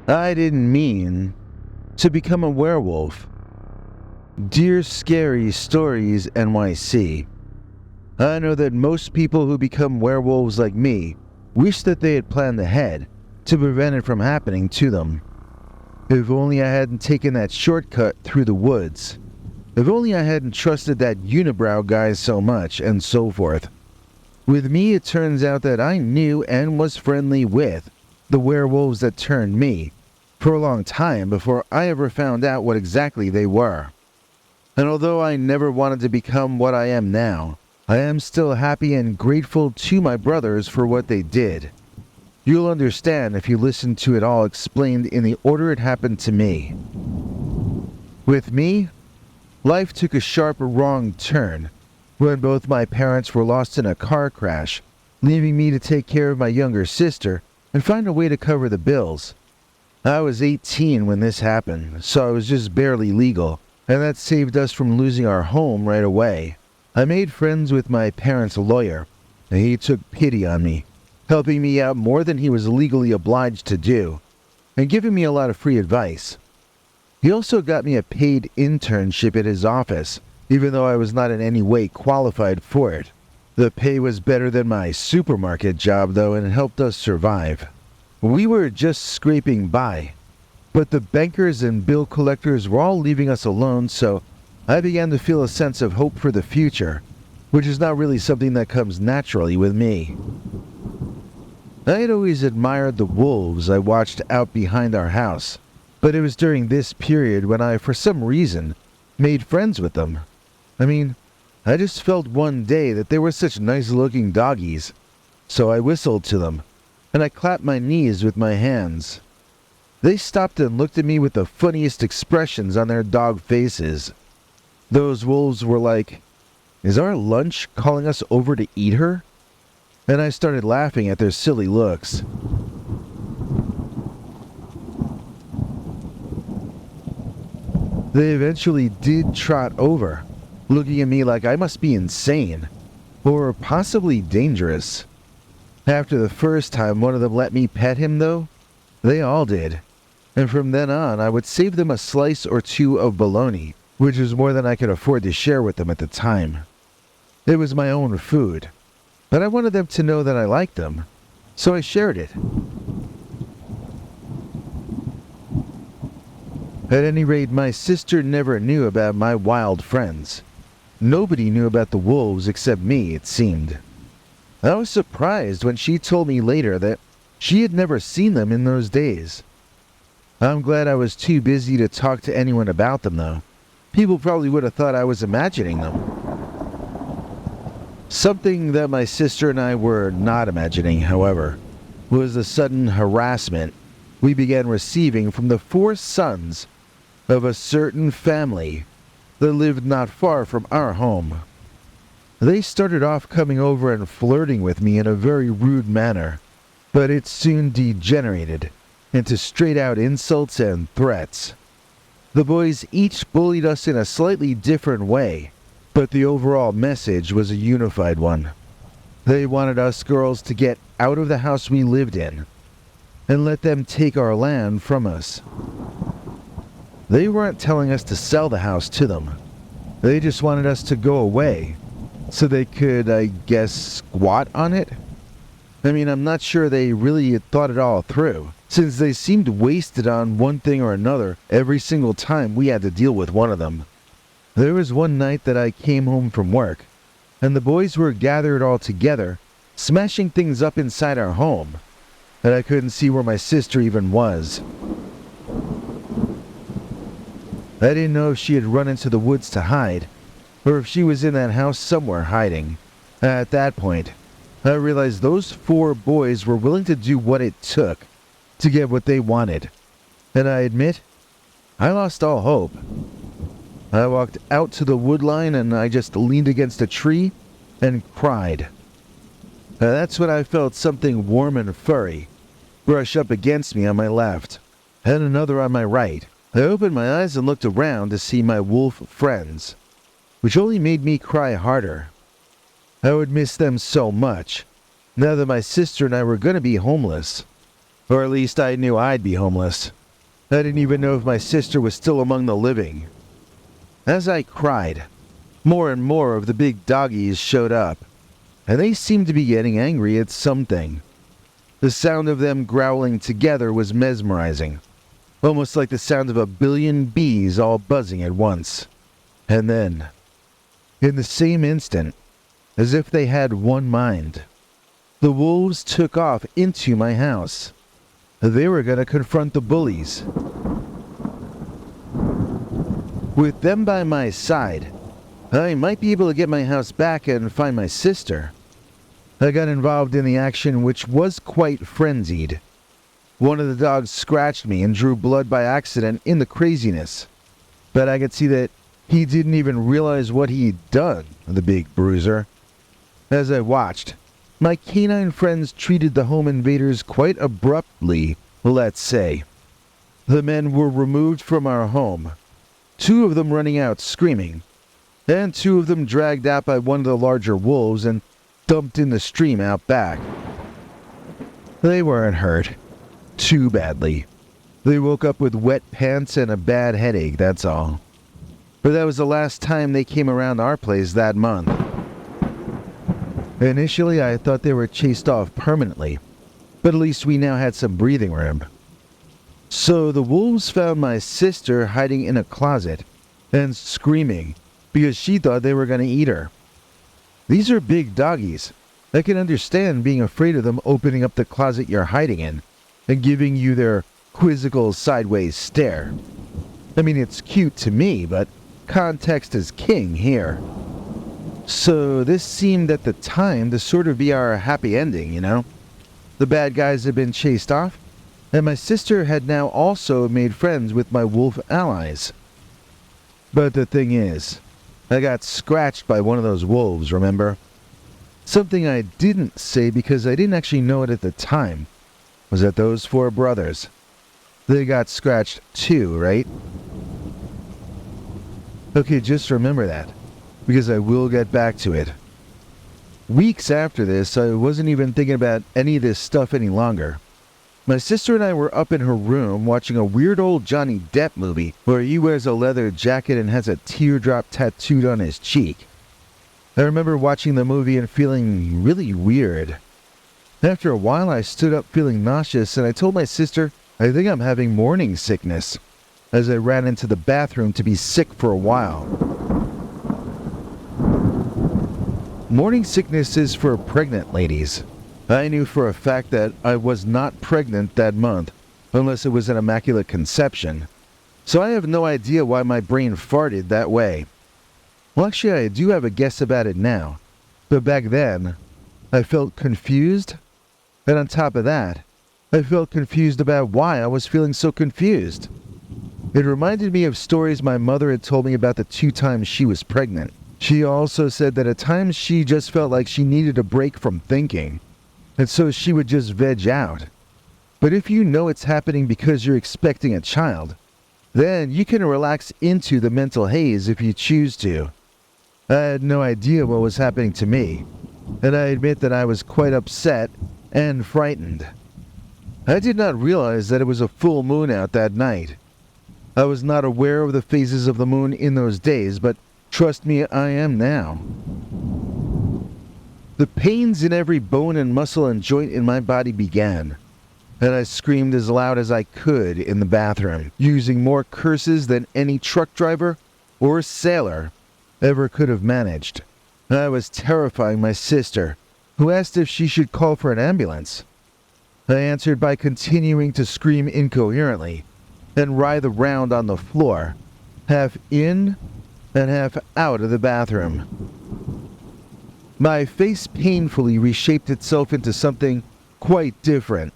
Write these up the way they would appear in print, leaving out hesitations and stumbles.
I didn't mean to become a werewolf. Dear Scary Stories NYC, I know that most people who become werewolves like me wish that they had planned ahead to prevent it from happening to them. If only I hadn't taken that shortcut through the woods. If only I hadn't trusted that unibrow guy so much, and so forth. With me, it turns out that I knew and was friendly with the werewolves that turned me for a long time before I ever found out what exactly they were. And although I never wanted to become what I am now, I am still happy and grateful to my brothers for what they did. You'll understand if you listen to it all explained in the order it happened to me. With me, life took a sharp wrong turn when both my parents were lost in a car crash, leaving me to take care of my younger sister and find a way to cover the bills. I was 18 when this happened, so I was just barely legal, and that saved us from losing our home right away. I made friends with my parents' lawyer, and he took pity on me, helping me out more than he was legally obliged to do, and giving me a lot of free advice. He also got me a paid internship at his office, even though I was not in any way qualified for it. The pay was better than my supermarket job, though, and it helped us survive. We were just scraping by, but the bankers and bill collectors were all leaving us alone, so I began to feel a sense of hope for the future, which is not really something that comes naturally with me. I had always admired the wolves I watched out behind our house, but it was during this period when I, for some reason, made friends with them. I just felt one day that they were such nice-looking doggies, so I whistled to them, and I clapped my knees with my hands. They stopped and looked at me with the funniest expressions on their dog faces. Those wolves were like, "Is our lunch calling us over to eat her?" And I started laughing at their silly looks. They eventually did trot over, looking at me like I must be insane, or possibly dangerous. After the first time one of them let me pet him, though, they all did. And from then on, I would save them a slice or two of bologna, which was more than I could afford to share with them at the time. It was my own food, but I wanted them to know that I liked them, so I shared it. At any rate, my sister never knew about my wild friends. Nobody knew about the wolves except me, it seemed. I was surprised when she told me later that she had never seen them in those days. I'm glad I was too busy to talk to anyone about them, though. People probably would have thought I was imagining them. Something that my sister and I were not imagining, however, was the sudden harassment we began receiving from the 4 sons of a certain family that lived not far from our home. They started off coming over and flirting with me in a very rude manner, but it soon degenerated into straight-out insults and threats. The boys each bullied us in a slightly different way, but the overall message was a unified one. They wanted us girls to get out of the house we lived in and let them take our land from us. They weren't telling us to sell the house to them. They just wanted us to go away so they could, I guess, squat on it? I'm not sure they really had thought it all through, since they seemed wasted on one thing or another every single time we had to deal with one of them. There was one night that I came home from work, and the boys were gathered all together, smashing things up inside our home, and I couldn't see where my sister even was. I didn't know if she had run into the woods to hide, or if she was in that house somewhere hiding. At that point, I realized those 4 boys were willing to do what it took to get what they wanted, and I admit, I lost all hope. I walked out to the woodline and I just leaned against a tree and cried. That's when I felt something warm and furry brush up against me on my left, and another on my right. I opened my eyes and looked around to see my wolf friends, which only made me cry harder. I would miss them so much, now that my sister and I were going to be homeless. Or at least I knew I'd be homeless. I didn't even know if my sister was still among the living. As I cried, more and more of the big doggies showed up, and they seemed to be getting angry at something. The sound of them growling together was mesmerizing, almost like the sound of a billion bees all buzzing at once. And then, in the same instant, as if they had one mind, the wolves took off into my house. They were going to confront the bullies. With them by my side, I might be able to get my house back and find my sister. I got involved in the action, which was quite frenzied. One of the dogs scratched me and drew blood by accident in the craziness, but I could see that he didn't even realize what he'd done, the big bruiser. As I watched, my canine friends treated the home invaders quite abruptly, let's say. The men were removed from our home, 2 of them running out screaming, and 2 of them dragged out by one of the larger wolves and dumped in the stream out back. They weren't hurt too badly. They woke up with wet pants and a bad headache, that's all. But that was the last time they came around our place that month. Initially, I thought they were chased off permanently, but at least we now had some breathing room. So the wolves found my sister hiding in a closet and screaming because she thought they were going to eat her. These are big doggies. I can understand being afraid of them opening up the closet you're hiding in and giving you their quizzical sideways stare. I mean, it's cute to me, but context is king here. So this seemed at the time to sort of be our happy ending, you know? The bad guys had been chased off, and my sister had now also made friends with my wolf allies. But the thing is, I got scratched by one of those wolves, remember? Something I didn't say because I didn't actually know it at the time was that those 4 brothers, they got scratched too, right? Okay, just remember that, because I will get back to it. Weeks after this, I wasn't even thinking about any of this stuff any longer. My sister and I were up in her room watching a weird old Johnny Depp movie where he wears a leather jacket and has a teardrop tattooed on his cheek. I remember watching the movie and feeling really weird. After a while, I stood up feeling nauseous and I told my sister, I think I'm having morning sickness, as I ran into the bathroom to be sick for a while. Morning sickness is for pregnant ladies. I knew for a fact that I was not pregnant that month, unless it was an immaculate conception. So I have no idea why my brain farted that way. Well, actually, I do have a guess about it now. But back then, I felt confused. And on top of that, I felt confused about why I was feeling so confused. It reminded me of stories my mother had told me about the 2 times she was pregnant. She also said that at times she just felt like she needed a break from thinking, and so she would just veg out. But if you know it's happening because you're expecting a child, then you can relax into the mental haze if you choose to. I had no idea what was happening to me, and I admit that I was quite upset and frightened. I did not realize that it was a full moon out that night. I was not aware of the phases of the moon in those days, but trust me, I am now. The pains in every bone and muscle and joint in my body began, and I screamed as loud as I could in the bathroom, using more curses than any truck driver or sailor ever could have managed. I was terrifying my sister, who asked if she should call for an ambulance. I answered by continuing to scream incoherently and writhe around on the floor, half in and half out of the bathroom. My face painfully reshaped itself into something quite different.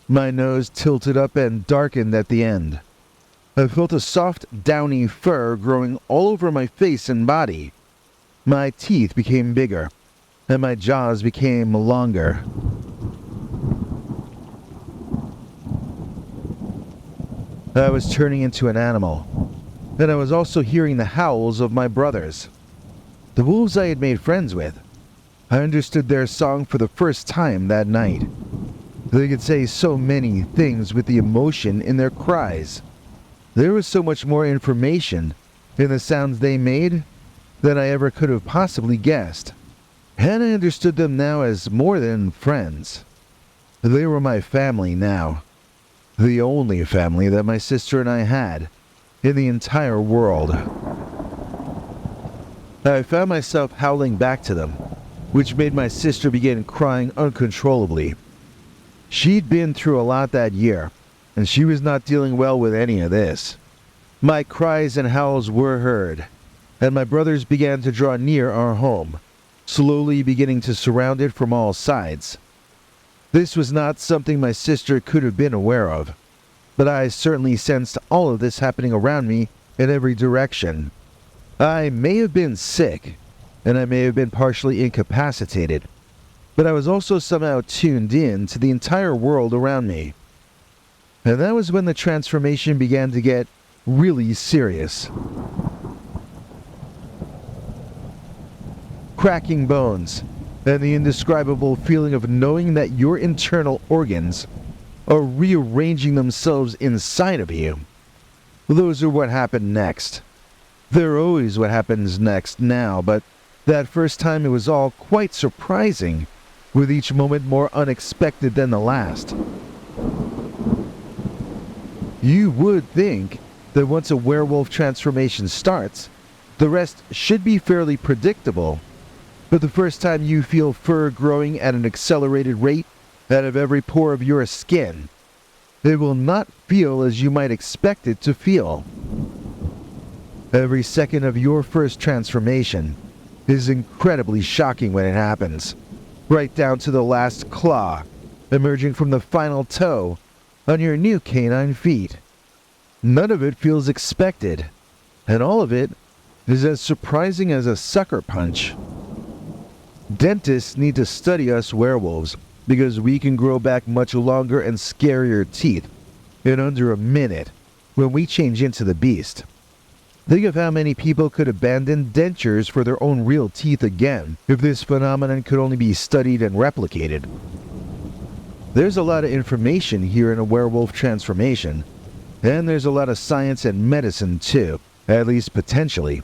My nose tilted up and darkened at the end. I felt a soft, downy fur growing all over my face and body. My teeth became bigger, and my jaws became longer. I was turning into an animal, and I was also hearing the howls of my brothers, the wolves I had made friends with. I understood their song for the first time that night. They could say so many things with the emotion in their cries. There was so much more information in the sounds they made than I ever could have possibly guessed. And I understood them now as more than friends. They were my family now. The only family that my sister and I had in the entire world. I found myself howling back to them, which made my sister begin crying uncontrollably. She'd been through a lot that year, and she was not dealing well with any of this. My cries and howls were heard, and my brothers began to draw near our home, slowly beginning to surround it from all sides. This was not something my sister could have been aware of, but I certainly sensed all of this happening around me in every direction. I may have been sick, and I may have been partially incapacitated, but I was also somehow tuned in to the entire world around me. And that was when the transformation began to get really serious. Cracking bones, and the indescribable feeling of knowing that your internal organs are rearranging themselves inside of you. Those are what happened next. They're always what happens next now, but that first time it was all quite surprising, with each moment more unexpected than the last. You would think that once a werewolf transformation starts, the rest should be fairly predictable. But the first time you feel fur growing at an accelerated rate out of every pore of your skin, it will not feel as you might expect it to feel. Every second of your first transformation is incredibly shocking when it happens, right down to the last claw emerging from the final toe on your new canine feet. None of it feels expected, and all of it is as surprising as a sucker punch. Dentists need to study us werewolves because we can grow back much longer and scarier teeth in under a minute when we change into the beast. Think of how many people could abandon dentures for their own real teeth again if this phenomenon could only be studied and replicated. There's a lot of information here in a werewolf transformation, and there's a lot of science and medicine too, at least potentially.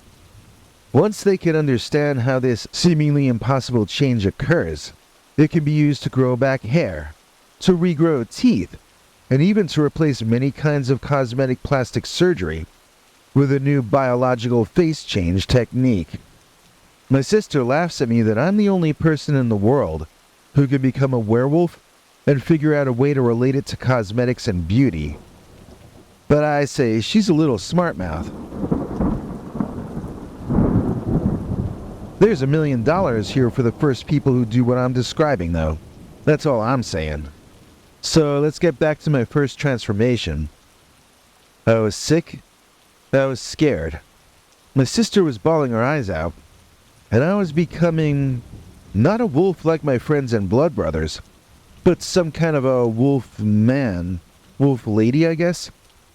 Once they can understand how this seemingly impossible change occurs, it can be used to grow back hair, to regrow teeth, and even to replace many kinds of cosmetic plastic surgery with a new biological face change technique. My sister laughs at me that I'm the only person in the world who can become a werewolf and figure out a way to relate it to cosmetics and beauty. But I say she's a little smart mouth. There's $1 million here for the first people who do what I'm describing, though. That's all I'm saying. So let's get back to my first transformation. I was sick. I was scared. My sister was bawling her eyes out, and I was becoming not a wolf like my friends and blood brothers, but some kind of a wolf man. Wolf lady, I guess?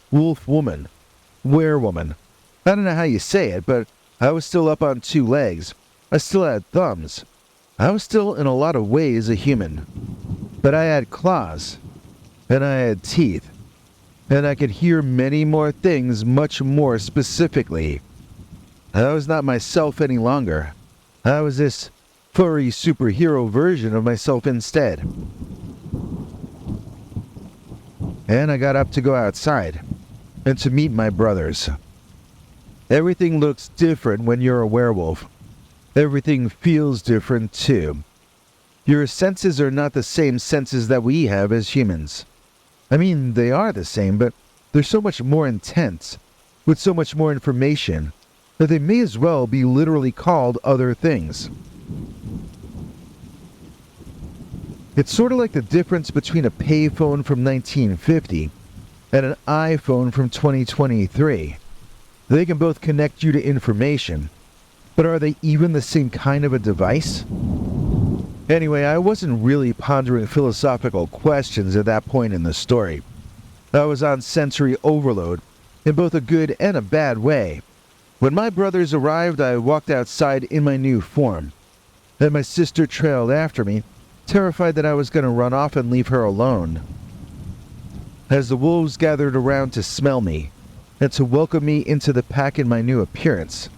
Wolf woman. Werewoman. I don't know how you say it, but I was still up on 2 legs. I still had thumbs. I was still in a lot of ways a human. But I had claws. And I had teeth. And I could hear many more things much more specifically. I was not myself any longer. I was this furry superhero version of myself instead. And I got up to go outside and to meet my brothers. Everything looks different when you're a werewolf. Everything feels different too. Your senses are not the same senses that we have as humans. I mean, they are the same, but they're so much more intense, with so much more information, that they may as well be literally called other things. It's sort of like the difference between a payphone from 1950 and an iPhone from 2023. They can both connect you to information, but are they even the same kind of a device? Anyway, I wasn't really pondering philosophical questions at that point in the story. I was on sensory overload, in both a good and a bad way. When my brothers arrived, I walked outside in my new form, and my sister trailed after me, terrified that I was going to run off and leave her alone. As the wolves gathered around to smell me and to welcome me into the pack in my new appearance,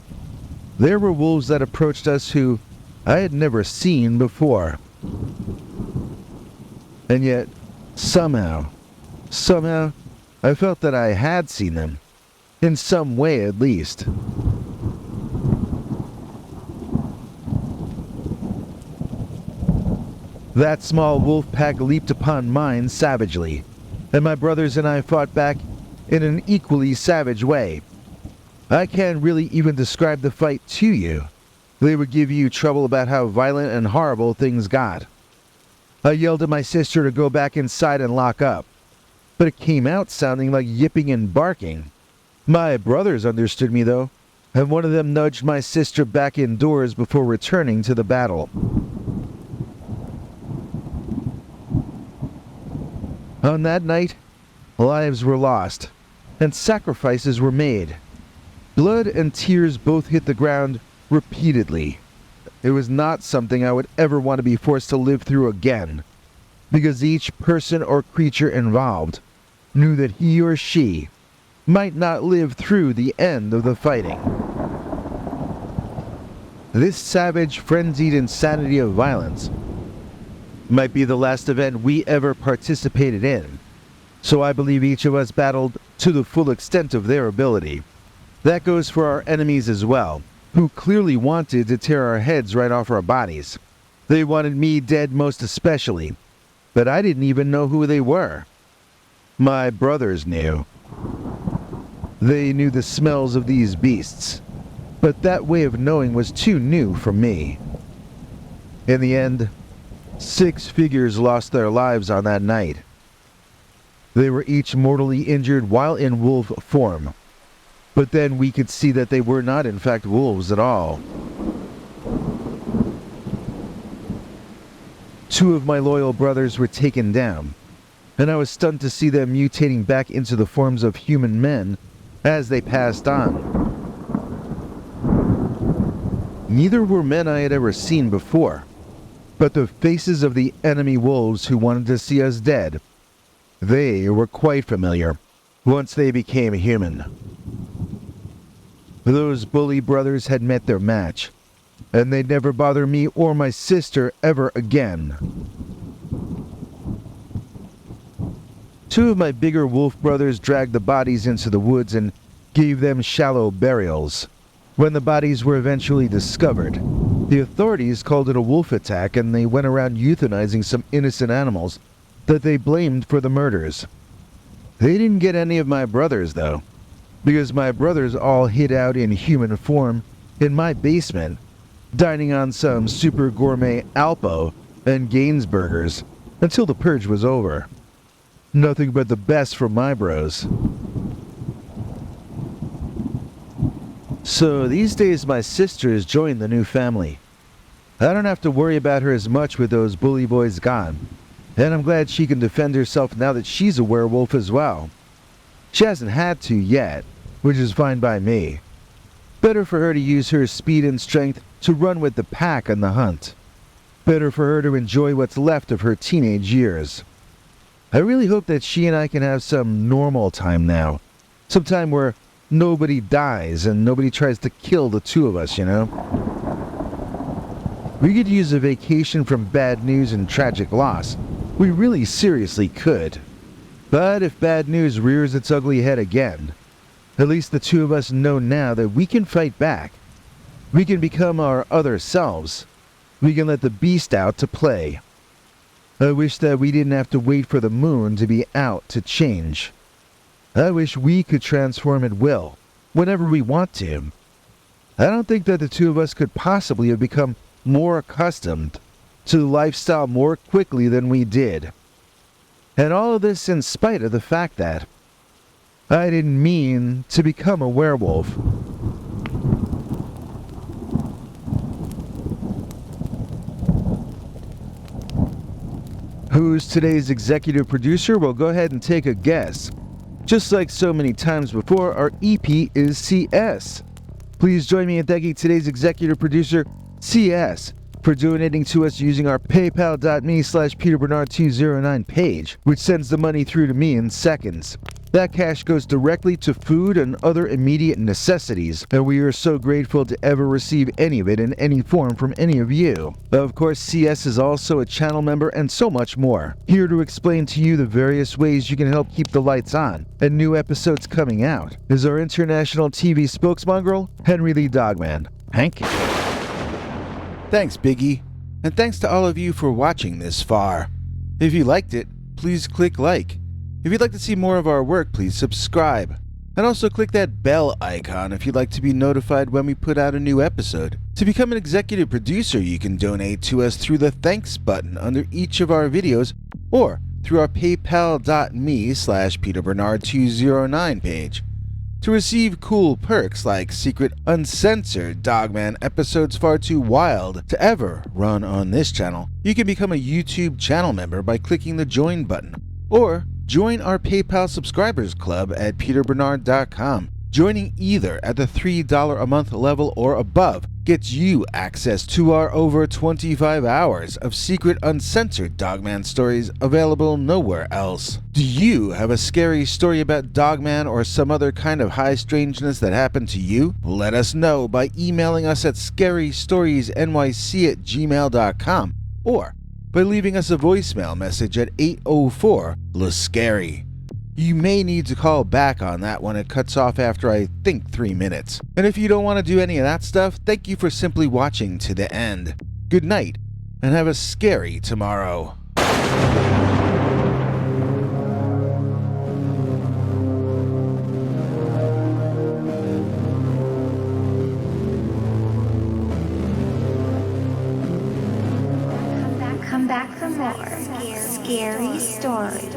there were wolves that approached us who I had never seen before. And yet, somehow, I felt that I had seen them, in some way at least. That small wolf pack leaped upon mine savagely, and my brothers and I fought back in an equally savage way. I can't really even describe the fight to you. They would give you trouble about how violent and horrible things got. I yelled at my sister to go back inside and lock up, but it came out sounding like yipping and barking. My brothers understood me though, and one of them nudged my sister back indoors before returning to the battle. On that night, lives were lost, and sacrifices were made. Blood and tears both hit the ground repeatedly. It was not something I would ever want to be forced to live through again, because each person or creature involved knew that he or she might not live through the end of the fighting. This savage, frenzied insanity of violence might be the last event we ever participated in, so I believe each of us battled to the full extent of their ability. That goes for our enemies as well, who clearly wanted to tear our heads right off our bodies. They wanted me dead most especially, but I didn't even know who they were. My brothers knew. They knew the smells of these beasts, but that way of knowing was too new for me. In the end, 6 figures lost their lives on that night. They were each mortally injured while in wolf form, but then we could see that they were not in fact wolves at all. 2 of my loyal brothers were taken down, and I was stunned to see them mutating back into the forms of human men as they passed on. Neither were men I had ever seen before, but the faces of the enemy wolves who wanted to see us dead, they were quite familiar once they became human. Those bully brothers had met their match, and they'd never bother me or my sister ever again. 2 of my bigger wolf brothers dragged the bodies into the woods and gave them shallow burials. When the bodies were eventually discovered, the authorities called it a wolf attack, and they went around euthanizing some innocent animals that they blamed for the murders. They didn't get any of my brothers though, because my brothers all hid out in human form in my basement, dining on some super gourmet Alpo and Gainsburgers until the purge was over. Nothing but the best from my bros. So these days my sister has joined the new family. I don't have to worry about her as much with those bully boys gone, and I'm glad she can defend herself now that she's a werewolf as well. She hasn't had to yet, which is fine by me. Better for her to use her speed and strength to run with the pack on the hunt. Better for her to enjoy what's left of her teenage years. I really hope that she and I can have some normal time now. Some time where nobody dies and nobody tries to kill the 2 of us, you know? We could use a vacation from bad news and tragic loss. We really seriously could. But if bad news rears its ugly head again, at least the 2 of us know now that we can fight back. We can become our other selves. We can let the beast out to play. I wish that we didn't have to wait for the moon to be out to change. I wish we could transform at will, whenever we want to. I don't think that the 2 of us could possibly have become more accustomed to the lifestyle more quickly than we did. And all of this in spite of the fact that I didn't mean to become a werewolf. Who's today's executive producer? Well, go ahead and take a guess. Just like so many times before, our EP is CS. Please join me in thanking today's executive producer, CS, for donating to us using our paypal.me/PeterBernard209 page, which sends the money through to me in seconds. That cash goes directly to food and other immediate necessities, and we are so grateful to ever receive any of it in any form from any of you. Of course, CS is also a channel member and so much more. Here to explain to you the various ways you can help keep the lights on and new episodes coming out is our international TV spokesmongrel, Henry Lee Dogman. Hank? Thanks, Biggie. And thanks to all of you for watching this far. If you liked it, please click like. If you'd like to see more of our work, please subscribe. And also click that bell icon if you'd like to be notified when we put out a new episode. To become an executive producer, you can donate to us through the thanks button under each of our videos or through our paypal.me/PeterBernard209 page. To receive cool perks like secret uncensored Dogman episodes far too wild to ever run on this channel, you can become a YouTube channel member by clicking the join button. Or join our PayPal subscribers club at peterbernard.com. Joining either at the $3 a month level or above gets you access to our over 25 hours of secret uncensored Dogman stories available nowhere else. Do you have a scary story about Dogman or some other kind of high strangeness that happened to you? Let us know by emailing us at scarystoriesnyc@gmail.com or by leaving us a voicemail message at 804-LA-SCARY. You may need to call back on that when it cuts off after I think 3 minutes. And if you don't want to do any of that stuff, thank you for simply watching to the end. Good night, and have a scary tomorrow. Come back for more scary stories.